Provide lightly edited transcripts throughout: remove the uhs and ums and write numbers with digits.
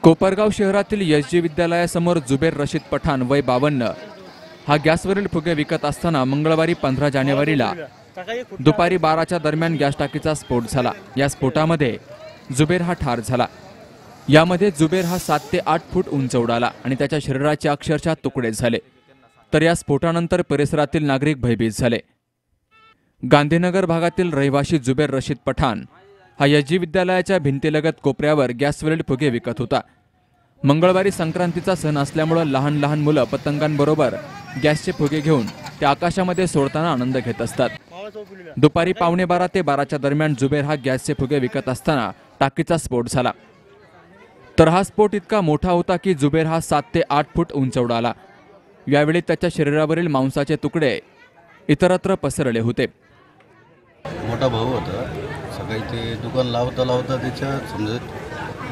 कोपरगाव शहरातील एसजी विद्यालयासमोर जुबेर रशीद पठाण वय 52 हा गॅसवरील फुगे विकत असताना मंगळवारी 15 जानेवारीला दुपारी 12च्या दरम्यान गॅस टाकीचा स्फोट झाला। या स्फोटामध्ये जुबेर हा ठार झाला। यामध्ये जुबेर हा 7 ते 8 फूट उंच उडाला आणि त्याच्या शरीराचे अक्षरशः तुकडे झाले। तर या स्फोटानंतर परिसरातील नागरिक भयभीत झाले। गांधीनगर भागातील रहिवासी जुबेर रशीद पठाण हा एसजी विद्यालयाच्या भिंतीलगत कोपऱ्यावर गॅसवरील फुगे विकत होता। मंगळवारी संक्रांतीचा सण असल्यामुळे लहान लहान मुलं पतंगांबरोबर गॅसचे फुगे घेऊन ते आकाशामध्ये सोडताना आनंद घेत असतात। दुपारी 11:15 ते 12च्या दरम्यान जुबेर हा गॅसचे फुगे विकत असताना टाकीचा स्फोट झाला। तर हा स्फोट इतका मोठा होता की जुबेर हा 7 ते 8 फूट उंच उडाला। यावेळी त्याच्या शरीरावरील मांसाचे तुकडे इतरत्र पसरले होते। मोठा भाऊ होता, सकाळी ते दुकान लावता त्याच्या समजा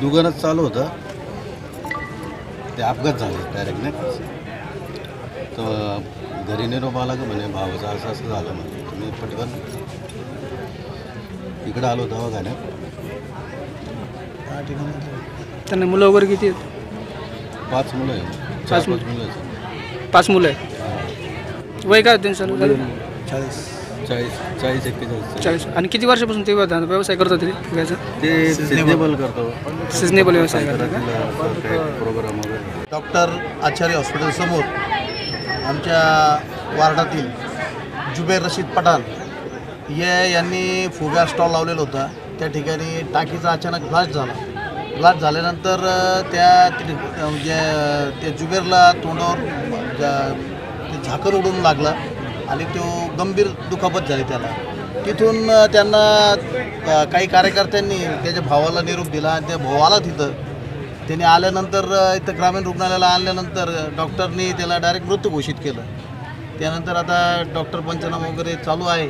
दुकानच चालू होतं, ते अपघात झाले डायरेक्ट नाही। तर घरी निरोप आला का म्हणे भावाचं असं झालं म्हणे। तुम्ही पटकन इकडे आलो दवाखान्यात। त्यांना मुलं वगैरे किती आहेत? 5 मुलं आहे, 4-5 मुलं आहेत। 5 मुलं आहे। वय काय त्यांचं? 40 आणि किती वर्षापासून ते व्यवसाय करतात ते सिजनेबल करतो, सिजनेबल व्यवसाय प्रोग्राम वगैरे। डॉक्टर आचार्य हॉस्पिटल समोर आमच्या वार्डातील जुबेर रशीद पठाण यांनी फुगा स्टॉल लावलेला होता। त्या ठिकाणी टाकीचा अचानक ब्लास्ट झाल्यानंतर त्या जुबेरला तोंडावर ते झाकण उडून लागलं आणि तो गंभीर दुखापत झाली त्याला। तिथून त्यांना काही कार्यकर्त्यांनी त्याच्या भावाला निरोप दिला आणि त्या भावाला तिथं त्यांनी आल्यानंतर इथं ग्रामीण रुग्णालयाला आणल्यानंतर डॉक्टरनी त्याला डायरेक्ट मृत्यू घोषित केलं। त्यानंतर आता डॉक्टर पंचनामा वगैरे चालू आहे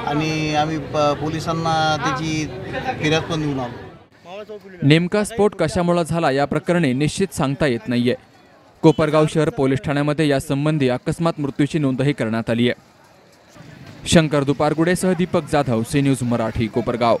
आणि आम्ही पोलिसांना त्याची फिर्याद पण देऊन आलो। नेमका स्फोट कशामुळे झाला या प्रकरणी निश्चित सांगता येत नाहीये। कोपरगाव शहर पोलीस ठाण्यामध्ये यासंबंधी अकस्मात मृत्यूची नोंदही करण्यात आली आहे। शंकर दुपारगुडेसह दीपक जाधव, सी न्यूज मराठी, कोपरगाव।